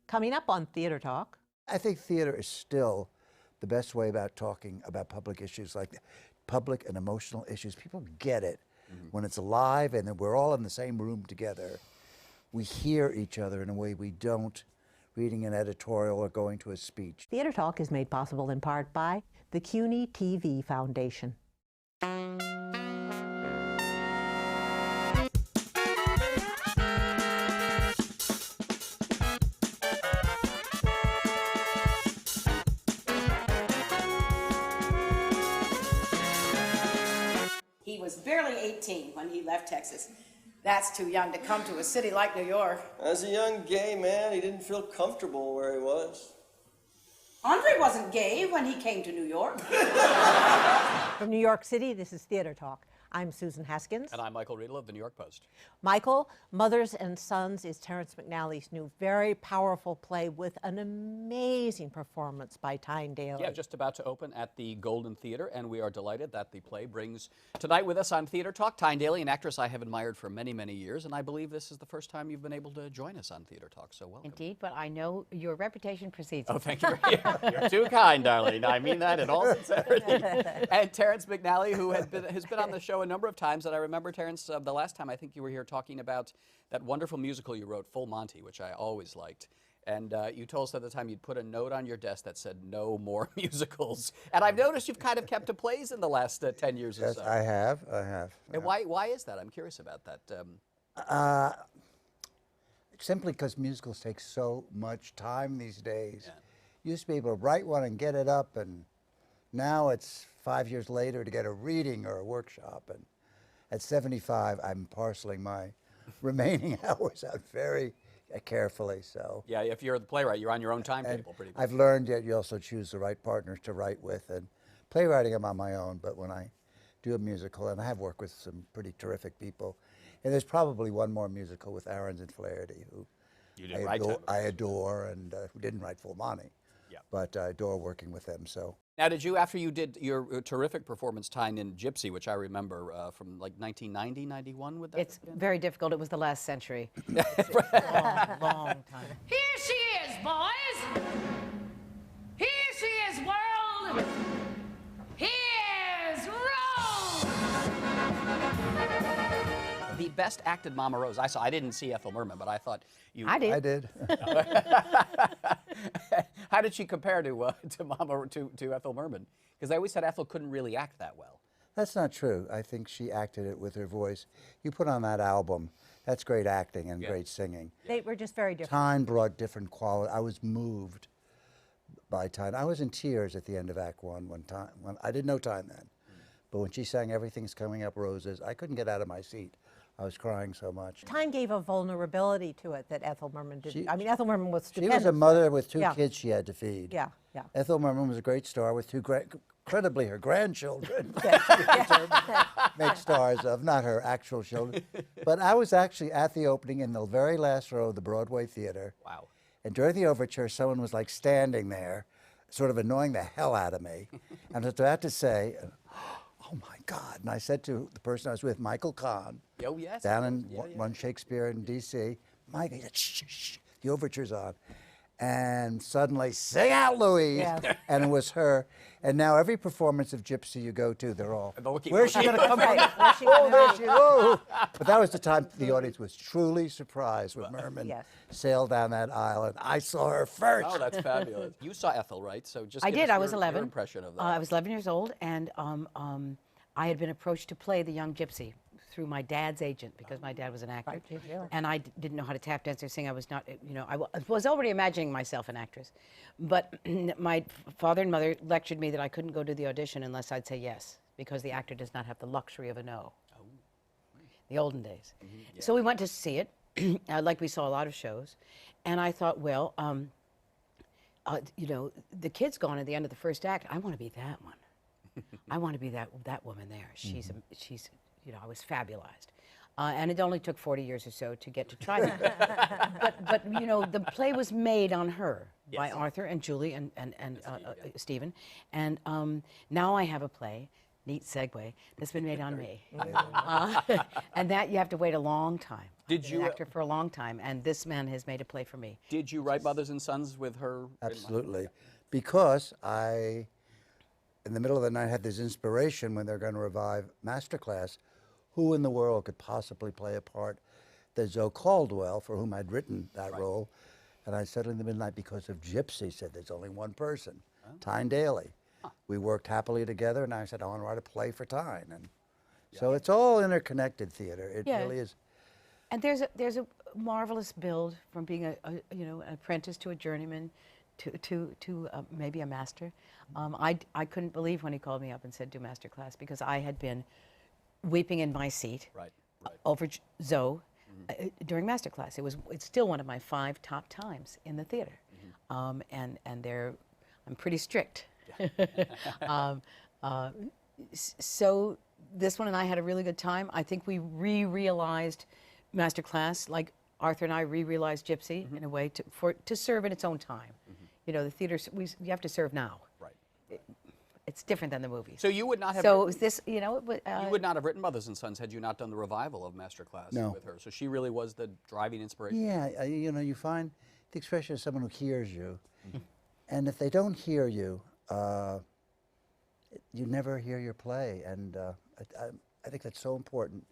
Coming up on Theater Talk. I think theater is still the best way about talking about public issues, like public and emotional issues. People get it when it's alive and then we're all in the same room together. We hear each other in a way we don't reading an editorial or going to a speech. Theater Talk is made possible in part by the CUNY TV Foundation. He was barely 18 when he left Texas. That's too young to come to a city like New York. As a young gay man, he didn't feel comfortable where he was. Andre wasn't gay when he came to New York. From New York City, this is Theater Talk. I'm Susan Haskins. And I'm Michael Riedel of the New York Post. Michael, Mothers and Sons is Terrence McNally's new, very powerful play with an amazing performance by Tyne Daly. Yeah, just about to open at the Golden Theater, and we are delighted that the play brings tonight with us on Theater Talk Tyne Daly, an actress I have admired for many, many years, and I believe this is the first time you've been able to join us on Theater Talk, so welcome. Indeed, but I know your reputation precedes you. Oh, thank you. You're too kind, darling. I mean that in all sincerity. And Terrence McNally, who has been on the show a number of times, and I remember, Terrence, the last time I think you were here talking about that wonderful musical you wrote, Full Monty, which I always liked. And you told us at the time you'd put a note on your desk that said, no more musicals. And I've noticed you've kind of kept to plays in the last 10 years or so. I have. And why is that? I'm curious about that. Simply because musicals take so much time these days. Yeah. You used to be able to write one and get it up, and now it's 5 years later to get a reading or a workshop. And at 75, I'm parceling my remaining hours out very carefully. So yeah, if you're the playwright, you're on your own timetable pretty much. I've learned that you also choose the right partners to write with. And playwriting, I'm on my own, but when I do a musical, and I have worked with some pretty terrific people, and there's probably one more musical with Ahrens and Flaherty, who I adore, and who didn't write Full Monty. Yeah. But I adore working with them. So now, did you, after you did your terrific performance, Tyne, in Gypsy, which I remember from like 1990, 91, would that It's very difficult. It was the last century. Long time. Here she is, boys. Here she is, world. Here's Rose. The best acted Mama Rose I saw. I didn't see Ethel Merman, but I thought you. I did. I did. How did she compare to Ethel Merman? Because they always said Ethel couldn't really act that well. That's not true. I think she acted it with her voice. You put on that album, that's great acting and great singing. They were just very different. Tyne brought different quality. I was moved by Tyne. I was in tears at the end of Act One when I didn't know Tyne then. But when she sang Everything's Coming Up Roses, I couldn't get out of my seat. I was crying so much. Tyne gave a vulnerability to it that Ethel Merman didn't. I mean, Ethel Merman was stupendous. She was a mother with two kids she had to feed. Yeah, yeah. Ethel Merman was a great star with two incredibly her grandchildren. Make stars of, not her actual children. But I was actually at the opening in the very last row of the Broadway theater. Wow. And during the overture, someone was like standing there, sort of annoying the hell out of me. And I was about to say, oh my God. And I said to the person I was with, Michael Kahn, down in One Shakespeare in DC, Mike, he said, shh, shh, the overture's on. And suddenly, sing out, Louise! Yeah. And it was her. And now every performance of Gypsy you go to, they're all, where's she gonna come from? Oh, there she is, whoa! But that was the time the audience was truly surprised when Merman sailed down that aisle, and I saw her first. Oh, that's fabulous. You saw Ethel, right? So just I did. I was 11. Your impression of that. I was 11 years old, and I had been approached to play the young Gypsy through my dad's agent, because my dad was an actor. And I didn't know how to tap dance or sing. I was not, you know, I was already imagining myself an actress. But my father and mother lectured me that I couldn't go to the audition unless I'd say yes, because the actor does not have the luxury of a no. Oh. The olden days. Yeah. So we went to see it, like we saw a lot of shows. And I thought, well, you know, the kid's gone at the end of the first act. I want to be that one. I want to be that woman there. She's, you know, I was fabulized. And it only took 40 years or so to get to try that. but, you know, the play was made on her by Arthur and Julie and Stephen. And now I have a play, neat segue, that's been made on me. And that you have to wait a long time. I've been an actor for a long time, and this man has made a play for me. Did you write Mothers and Sons with her? Absolutely. Because I, in the middle of the night, had this inspiration when they're going to revive Masterclass. Who in the world could possibly play a part that Zoe Caldwell, for whom I'd written that role, and I said in the midnight, because of Gypsy, said there's only one person, Tyne Daly. We worked happily together, and I said, I want to write a play for Tyne. And so it's all interconnected theater. It really is. And there's a marvelous build from being an apprentice to a journeyman to maybe a master. I couldn't believe when he called me up and said do master class, because I had been weeping in my seat over Zoe during master class. It's still one of my 5 top times in the theater, and I'm pretty strict. So this one and I had a really good time. I think we realized master class, like Arthur and I realized Gypsy in a way to serve in its own time. You know, the theater, you have to serve now. Right. It's different than the movies. So you would not have. So this, you would not have written Mothers and Sons had you not done the revival of Masterclass with her. So she really was the driving inspiration. Yeah, you find the expression of someone who hears you, and if they don't hear you, you never hear your play. And I think that's so important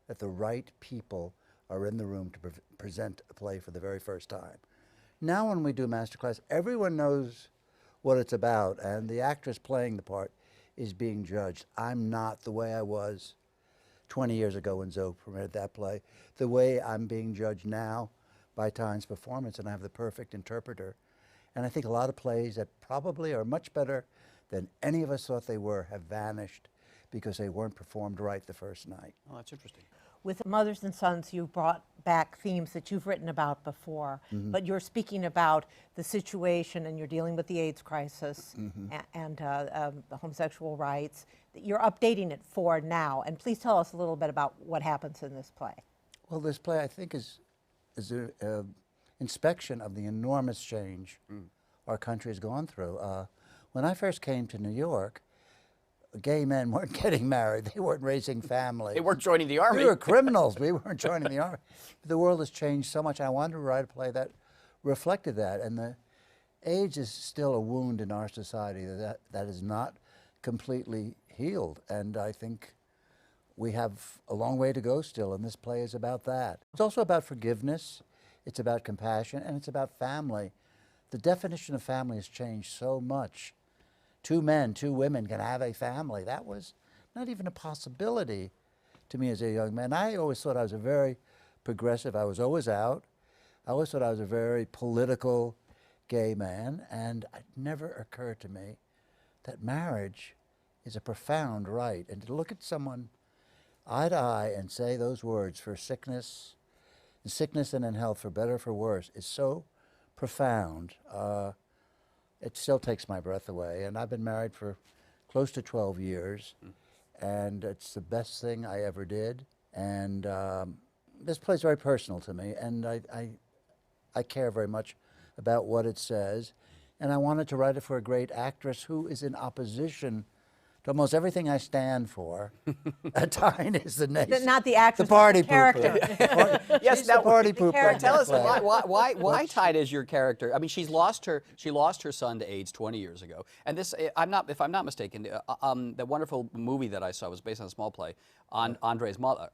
that the right people are in the room to present a play for the very first time. Now when we do Masterclass, everyone knows what it's about, and the actress playing the part is being judged. I'm not the way I was 20 years ago when Zoe premiered that play, the way I'm being judged now by Tyne's performance, and I have the perfect interpreter. And I think a lot of plays that probably are much better than any of us thought they were have vanished because they weren't performed right the first night. Oh, that's interesting. With Mothers and Sons, you brought back themes that you've written about before, but you're speaking about the situation, and you're dealing with the AIDS crisis and the homosexual rights. You're updating it for now, and please tell us a little bit about what happens in this play. Well, this play, I think, is an inspection of the enormous change our country has gone through. When I first came to New York, gay men weren't getting married. They weren't raising families. They weren't joining the army. We were criminals. We weren't joining the army. The world has changed so much. I wanted to write a play that reflected that. And the AIDS is still a wound in our society that is not completely healed. And I think we have a long way to go still, and this play is about that. It's also about forgiveness. It's about compassion, and it's about family. The definition of family has changed so much. 2 men, 2 women can have a family. That was not even a possibility to me as a young man. I always thought I was a very progressive. I was always out. I always thought I was a very political gay man, and it never occurred to me that marriage is a profound right. And to look at someone eye to eye and say those words, for sickness, in sickness and in health, for better or for worse, is so profound. It still takes my breath away. And I've been married for close to 12 years, and it's the best thing I ever did. And this play is very personal to me, and I care very much about what it says. And I wanted to write it for a great actress who is in opposition to almost everything I stand for. Tyne is the nation. Not the actress, the party the character. Yes, She's the party pooper. Tell us why Tyne is your character. I mean, she lost her son to AIDS 20 years ago, and this, if I'm not mistaken, the wonderful movie that I saw was based on a small play on Andre's mother,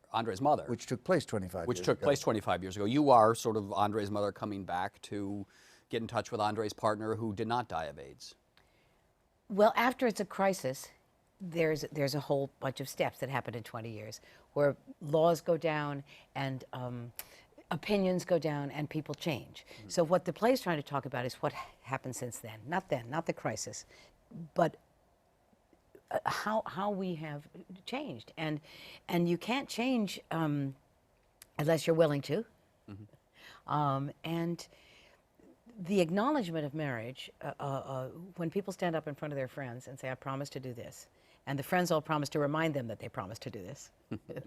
Which took place 25 years ago. Which took place 25 years ago. You are sort of Andre's mother coming back to get in touch with Andre's partner who did not die of AIDS. Well, after it's a crisis, there's a whole bunch of steps that happen in 20 years where laws go down and opinions go down and people change. So what the play is trying to talk about is what happened since then, not the crisis, but how we have changed. And you can't change unless you're willing to. And the acknowledgement of marriage, when people stand up in front of their friends and say, I promise to do this, and the friends all promise to remind them that they promised to do this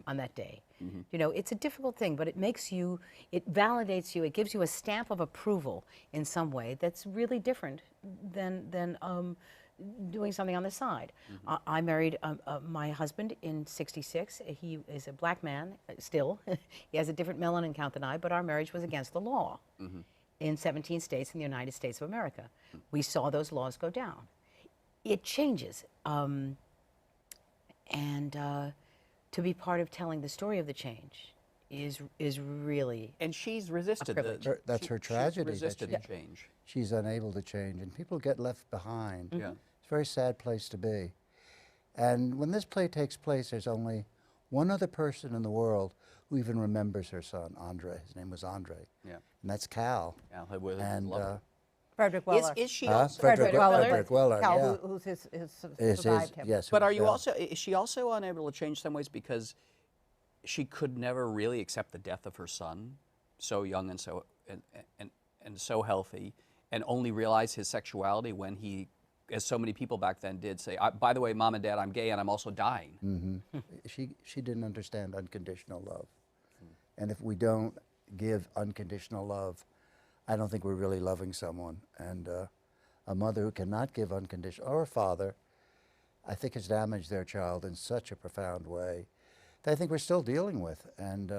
on that day. You know, it's a difficult thing, but it makes you, it validates you, it gives you a stamp of approval in some way that's really different than doing something on the side. I married my husband in '66. He is a black man still. He has a different melanin count than I, but our marriage was against the law in 17 states in the United States of America. We saw those laws go down. It changes. To be part of telling the story of the change is really And she's resisted the, That's her tragedy. She's resisted the change. She's unable to change, and people get left behind. Yeah. It's a very sad place to be. And when this play takes place, there's only one other person in the world who even remembers her son, Andre. His name was Andre. Yeah. And that's Cal. Yeah, And Frederick Weller. is she also? Frederick Weller. Frederick Weller, Cal, yeah. who's his Is survived him. yes. But who- are you also? Is she also unable to change some ways because she could never really accept the death of her son, so young and so and so healthy, and only realize his sexuality when he, as so many people back then did, say, "By the way, Mom and Dad, I'm gay and I'm also dying." She didn't understand unconditional love. And if we don't give unconditional love, I don't think we're really loving someone. And a mother who cannot give unconditional, or a father, I think has damaged their child in such a profound way that I think we're still dealing with. And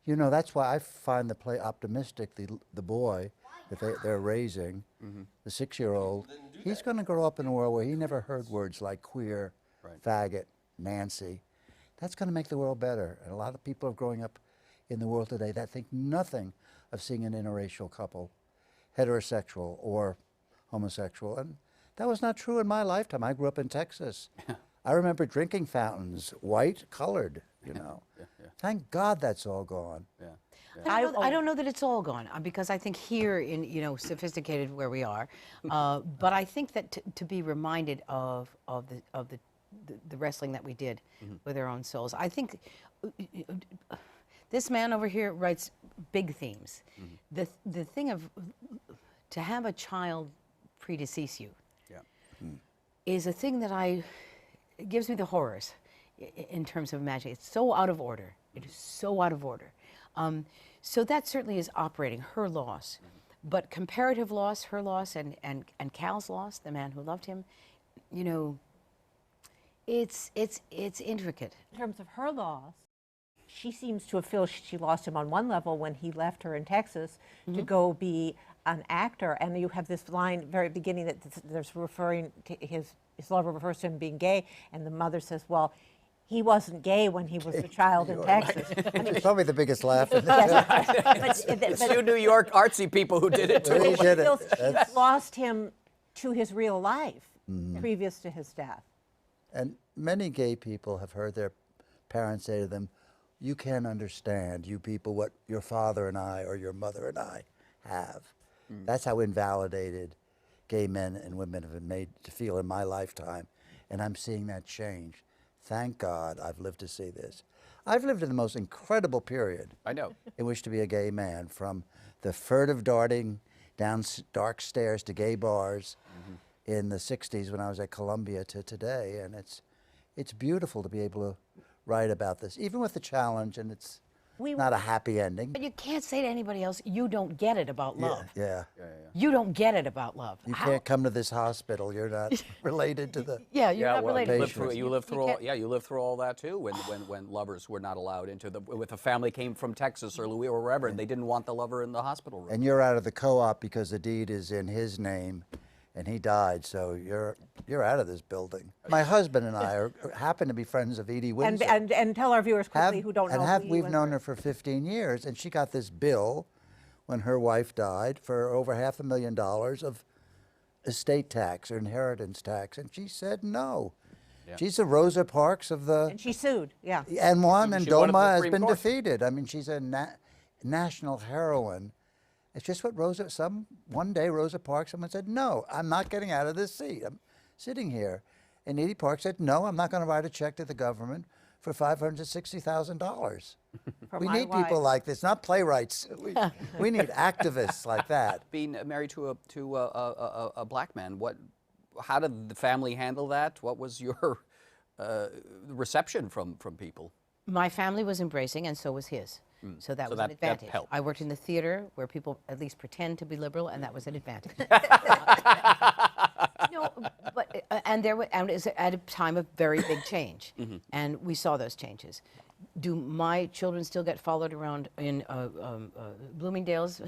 you know, that's why I find the play optimistic. The boy that they're raising, the 6-year-old, he's going to grow up in a world where he never heard words like queer, faggot, Nancy. That's going to make the world better. And a lot of people are growing up in the world today that think nothing of seeing an interracial couple, heterosexual or homosexual. And that was not true in my lifetime. I grew up in Texas. I remember drinking fountains, white, colored, you know. Thank God that's all gone. I don't know that it's all gone because I think here in sophisticated where we are, but I think that to be reminded of the wrestling that we did with our own souls. I think this man over here writes big themes. The thing of to have a child predecease you is a thing that it gives me the horrors in terms of imagining. It's so out of order. It is so out of order. So that certainly is operating her loss. But comparative loss, her loss, and Cal's loss, the man who loved him, it's intricate. In terms of her loss, she seems to have felt she lost him on one level when he left her in Texas to go be an actor. And you have this line very beginning that there's referring to his lover refers to him being gay, and the mother says, well, he wasn't gay when he was a child in Texas. It's probably the biggest laugh in the It's you New York artsy people who did it too. He did it. She's lost him to his real life previous to his death. And many gay people have heard their parents say to them, you can't understand, you people, what your father and I or your mother and I have. That's how invalidated gay men and women have been made to feel in my lifetime. And I'm seeing that change. Thank God I've lived to see this. I've lived in the most incredible period. I know. In which to be a gay man, from the furtive darting down dark stairs to gay bars in the 60s when I was at Columbia to today. And it's beautiful to be able to write about this, even with the challenge, and it's not a happy ending. But you can't say to anybody else, you don't get it about love. Yeah. You don't get it about love. You can't come to this hospital. You're not related to the. Yeah, you're not well, related. you lived through all that too. When lovers were not allowed into if a family came from Texas or Louis or wherever, and they didn't want the lover in the hospital room. And you're out of the co-op because the deed is in his name, and he died. So you're out of this building. My husband and I happen to be friends of Edie Windsor. And tell our viewers quickly who don't know. We've known her for 15 years, and she got this bill when her wife died for over $500,000 of estate tax or inheritance tax, and she said no. Yeah. She's the Rosa Parks of the. And she sued, yeah. And won, and Doma has been Court. defeated. I mean, she's a national heroine. It's just what one day Rosa Parks, someone said, no, I'm not getting out of this seat. I'm sitting here. And Edie Parks said, no, I'm not going to write a check to the government for $560,000. We need people like this, not playwrights. We need activists like that. Being married to a black man, how did the family handle that? What was your reception from people? My family was embracing, and so was his. So that was an advantage. Helped. I worked in the theater where people at least pretend to be liberal, and that was an advantage. No, And it was at a time of very big change, and we saw those changes. Do my children still get followed around in Bloomingdale's,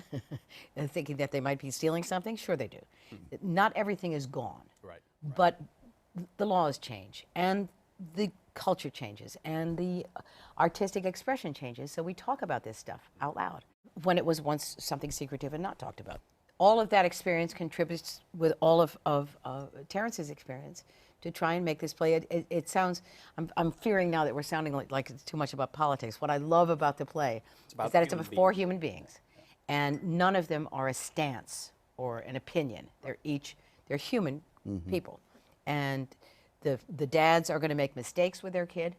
thinking that they might be stealing something? Sure, they do. Not everything is gone, but the laws change, and the culture changes, and the artistic expression changes. So we talk about this stuff out loud when it was once something secretive and not talked about. All of that experience contributes with all of Terrence's experience to try and make this play. It sounds, I'm fearing now that we're sounding like it's too much about politics. What I love about the play is that it's about 4 human beings, and none of them are a stance or an opinion. They're human people. And the dads are going to make mistakes with their kid.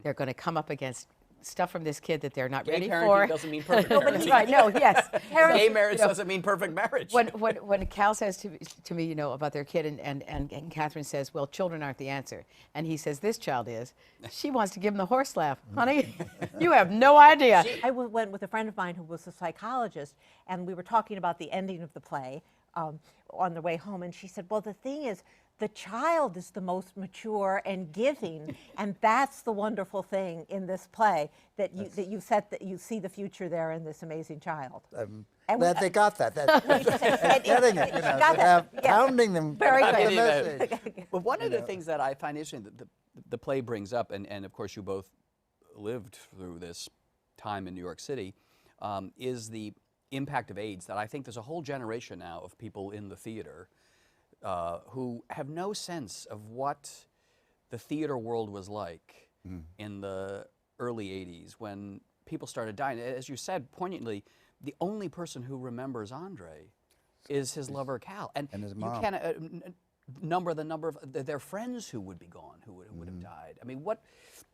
They're going to come up against stuff from this kid that they're not ready for. Doesn't mean perfect marriage. Right, no, yes. Gay marriage doesn't mean perfect marriage. When Cal says to me, about their kid, and Catherine says, well, children aren't the answer. And he says, this child is. She wants to give him the horse laugh. Honey, you have no idea. I went with a friend of mine who was a psychologist, and we were talking about the ending of the play on the way home, and she said, well, the thing is, the child is the most mature and giving, and that's the wonderful thing in this play, that you see the future there in this amazing child. Glad they got that. Getting it, pounding them. Very good. The message. Well, one of the things that I find interesting that the play brings up, and of course you both lived through this time in New York City, is the impact of AIDS. That I think there's a whole generation now of people in the theater who have no sense of what the theater world was like in the early 80s when people started dying. As you said poignantly, the only person who remembers Andre is his lover Cal. And his mom. You can't number of their friends who would be gone, who would have died. I mean, what?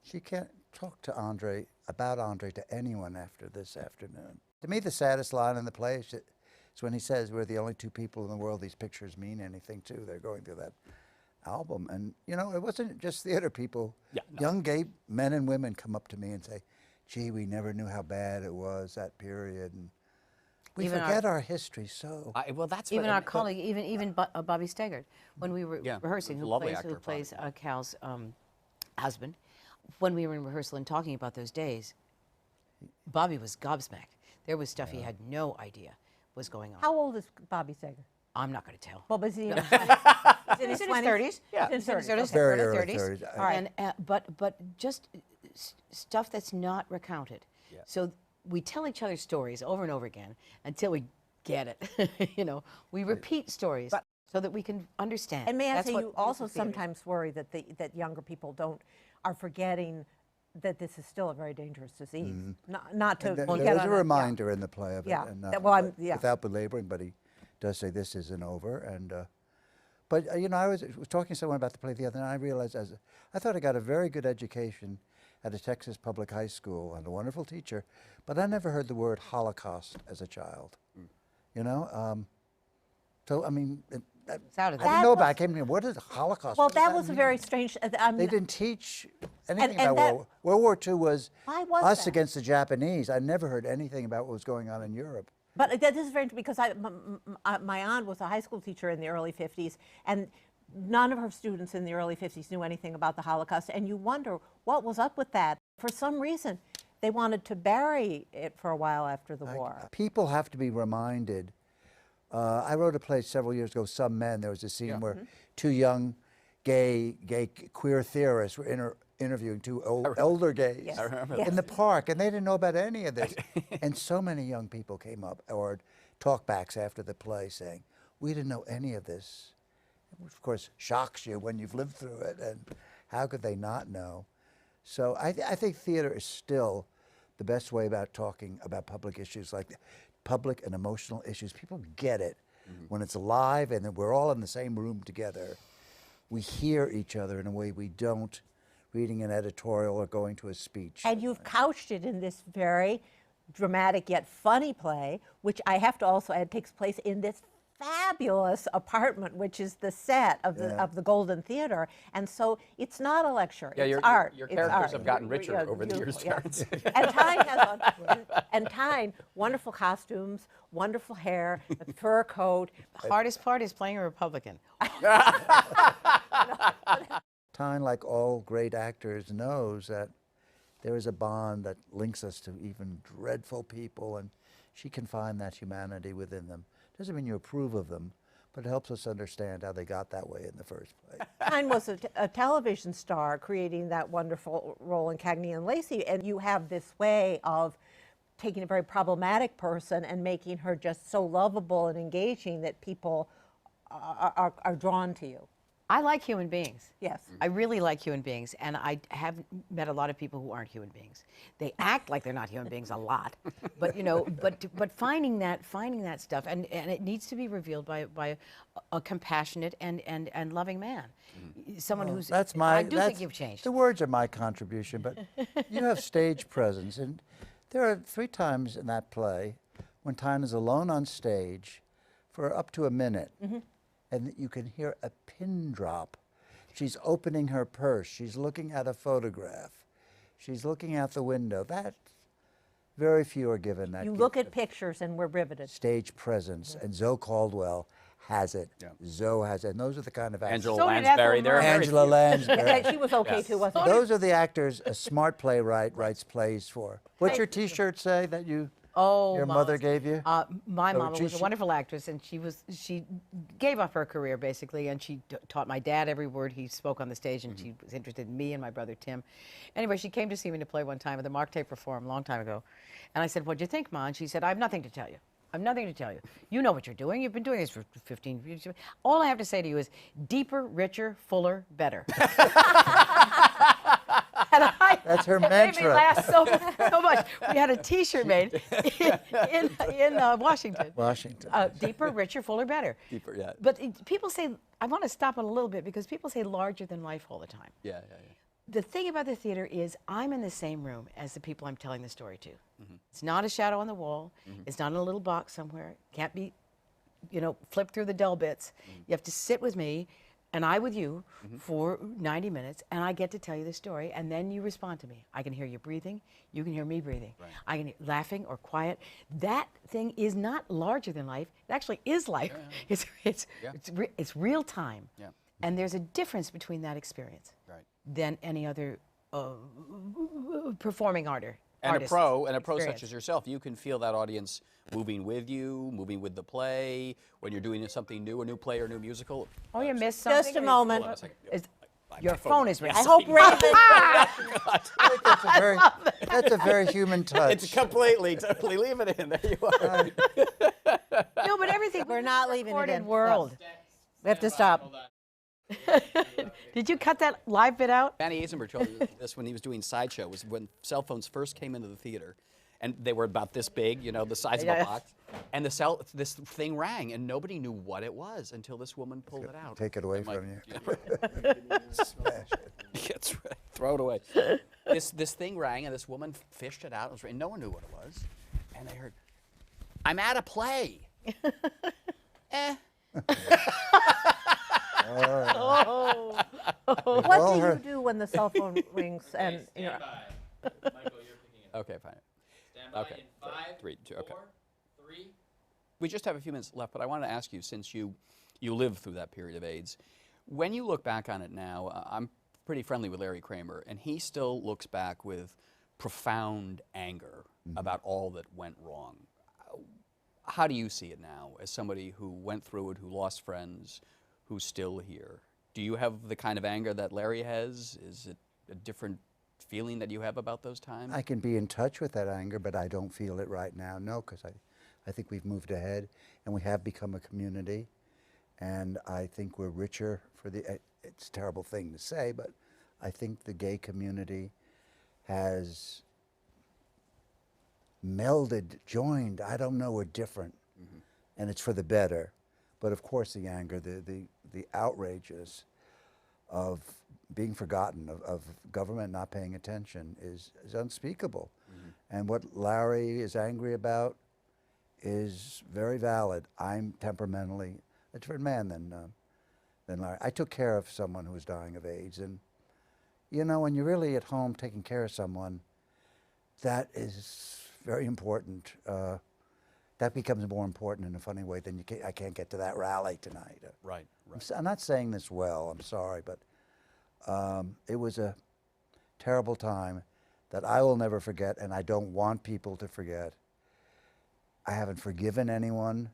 She can't talk to Andre, about Andre, to anyone after this afternoon. To me, the saddest line in the play is when he says, we're the only 2 people in the world these pictures mean anything to. They're going through that album. And, it wasn't just theater people. Yeah, no. Young gay men and women come up to me and say, gee, we never knew how bad it was, that period. And we forget our history so. Well, that's even our colleague, even Bobby Steggert, when we were rehearsing, who plays Cal's husband, when we were in rehearsal and talking about those days, Bobby was gobsmacked. There was stuff he had no idea was going on. How old is Bobby Steggert? I'm not going to tell. Well, was he in his 30s? Yeah, in his 30s. Very early 30s. All right. And, but just stuff that's not recounted. Yeah. So we tell each other stories over and over again until we get it. We repeat stories so that we can understand. And may I say, you also sometimes worry that younger people are forgetting that this is still a very dangerous disease. Not to there's a reminder in the play of it, and without belaboring, but he does say this isn't over. And but I was talking to someone about the play the other night. I realized I thought I got a very good education at a Texas public high school and a wonderful teacher, but I never heard the word Holocaust as a child. So I mean. I didn't know about it. I came here, what is Holocaust? Well, that was a very strange... they didn't teach anything about World War II was us against the Japanese. I never heard anything about what was going on in Europe. But that is very interesting because my aunt was a high school teacher in the early 50s, and none of her students in the early 50s knew anything about the Holocaust, and you wonder what was up with that. For some reason, they wanted to bury it for a while after the war. People have to be reminded. I wrote a play several years ago, Some Men. There was a scene where 2 young gay queer theorists were interviewing 2 elder gays in the park, and they didn't know about any of this. And so many young people came up, or talkbacks after the play saying, we didn't know any of this. Which, of course, shocks you when you've lived through it, and how could they not know? So I think theater is still the best way about talking about public issues like public and emotional issues. People get it when it's alive and we're all in the same room together. We hear each other in a way we don't reading an editorial or going to a speech. And you've couched it in this very dramatic yet funny play, which I have to also add takes place in this fabulous apartment, which is the set of the Golden Theater, and so it's not a lecture. It's art. Your characters have gotten richer over the years, Terrence. And Tyne has Tyne, wonderful costumes, wonderful hair, a fur coat. The hardest part is playing a Republican. Tyne, like all great actors, knows that there is a bond that links us to even dreadful people, and she can find that humanity within them. Doesn't mean you approve of them, but it helps us understand how they got that way in the first place. Tyne was a television star, creating that wonderful role in Cagney and Lacey, and you have this way of taking a very problematic person and making her just so lovable and engaging that people are drawn to you. I like human beings. Yes. I really like human beings, and I have met a lot of people who aren't human beings. They act like they're not human beings a lot, but you know, but finding that stuff, and it needs to be revealed by a compassionate and loving man, someone who's. That's my. I do think you've changed. The words are my contribution, but you have stage presence, and there are 3 times in that play when Tyne is alone on stage for up to a minute. And you can hear a pin drop. She's opening her purse. She's looking at a photograph. She's looking out the window. That, very few are given that You gift look at of pictures and we're riveted. stage presence, and Zoe Caldwell has it. Zoe has it. And those are the kind of actors. Angela So did Lansbury. Ethel There are very Angela few. Lansbury. She was okay too, wasn't she? Those are the actors a smart playwright writes plays for. What's your T-shirt say that your mother gave you? My Oh, mama was a wonderful actress, and she gave up her career basically, and she taught my dad every word he spoke on the stage, and she was interested in me and my brother Tim. Anyway, she came to see me to play one time at the Mark Taper Forum a long time ago, and I said, "What'd you think, Ma?" And she said, "I have nothing to tell you. I have nothing to tell you. You know what you're doing. You've been doing this for 15 years. All I have to say to you is deeper, richer, fuller, better." That's her It made me mantra. laugh so much. We had a T-shirt made in Washington. Deeper, richer, fuller, better. Deeper, yeah. But people say, I want to stop it a little bit because people say larger than life all the time. Yeah. The thing about the theater is I'm in the same room as the people I'm telling the story to. It's not a shadow on the wall. It's not in a little box somewhere. Can't be, flipped through the dull bits. You have to sit with me and I with you for 90 minutes, and I get to tell you the story, and then you respond to me. I can hear you breathing. You can hear me breathing. Right. I can hear laughing or quiet. That thing is not larger than life. It actually is life. It's real time. Yeah. And there's a difference between that experience than any other performing artist. And a pro such as yourself, you can feel that audience moving with you, moving with the play, when you're doing something new, a new play or a new musical. Oh, you missed something? Just a moment. Your phone is ringing. I hope Raven. That's a very human touch. It's completely, totally. Leave it in. There you are. No, but everything. We're not leaving it in. World. We have to stop. Did you cut that live bit out? Manny Eisenberg told me this when he was doing Sideshow, was when cell phones first came into the theater, and they were about this big, the size of a box, and this thing rang, and nobody knew what it was until this woman pulled it out. Take it away from you. Smash it. That's right. Throw it away. This thing rang, and this woman fished it out, and no one knew what it was, and they heard, "I'm at a play." What do you do when the cell phone rings and Stand by. Michael, you're picking it up. Okay, fine. Stand by in 5, 3, 2, 4, okay. 3. We just have a few minutes left, but I wanted to ask you, since you lived through that period of AIDS, when you look back on it now, I'm pretty friendly with Larry Kramer, and he still looks back with profound anger about all that went wrong. How do you see it now, as somebody who went through it, who lost friends, who's still here? Do you have the kind of anger that Larry has? Is it a different feeling that you have about those times? I can be in touch with that anger, but I don't feel it right now, no, because I think we've moved ahead, and we have become a community, and I think we're richer for it's a terrible thing to say, but I think the gay community has melded, joined, I don't know, we're different, and it's for the better. But of course the anger, the outrages of being forgotten, of government not paying attention is unspeakable. And what Larry is angry about is very valid. I'm temperamentally a different man than Larry. I took care of someone who was dying of AIDS, and when you're really at home taking care of someone, that is very important. that becomes more important in a funny way than I can't get to that rally tonight. Right, right. I'm not saying this well, I'm sorry, but it was a terrible time that I will never forget, and I don't want people to forget. I haven't forgiven anyone,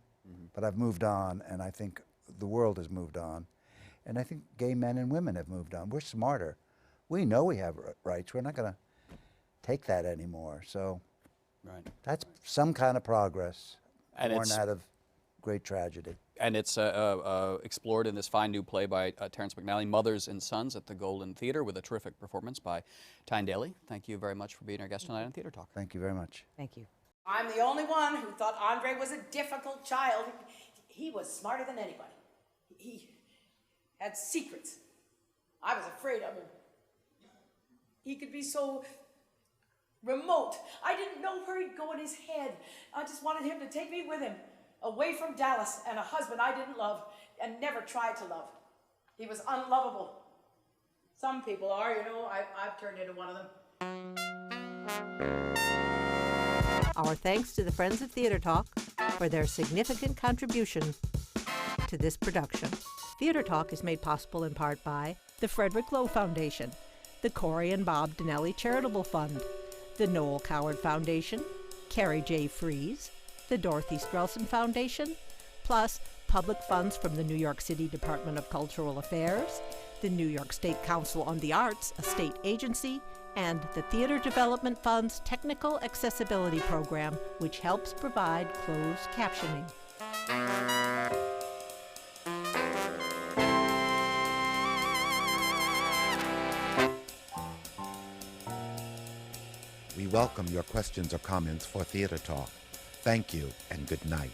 but I've moved on, and I think the world has moved on. And I think gay men and women have moved on. We're smarter. We know we have rights. We're not going to take that anymore. So that's some kind of progress, and born out of great tragedy. And it's explored in this fine new play by Terrence McNally, Mothers and Sons, at the Golden Theater, with a terrific performance by Tyne Daly. Thank you very much for being our guest tonight on Theater Talk. Thank you very much. Thank you. I'm the only one who thought Andre was a difficult child. He was smarter than anybody. He had secrets. I was afraid of him. He could be so remote. I didn't know where he'd go in his head. I just wanted him to take me with him, away from Dallas and a husband I didn't love and never tried to love. He was unlovable. Some people are, you know. I've turned into one of them. Our thanks to the Friends of Theater Talk for their significant contribution to this production. Theater Talk is made possible in part by the Frederick Lowe Foundation, the CORY and Bob Donnelly Charitable Fund, the Noel Coward Foundation, Carrie J. Fries, the Dorothy STRELSIN Foundation, plus public funds from the New York City Department of Cultural Affairs, the New York State Council on the Arts, a state agency, and the Theater Development Fund's Technical Accessibility Program, which helps provide closed captioning. We welcome your questions or comments for Theater Talk. Thank you and good night.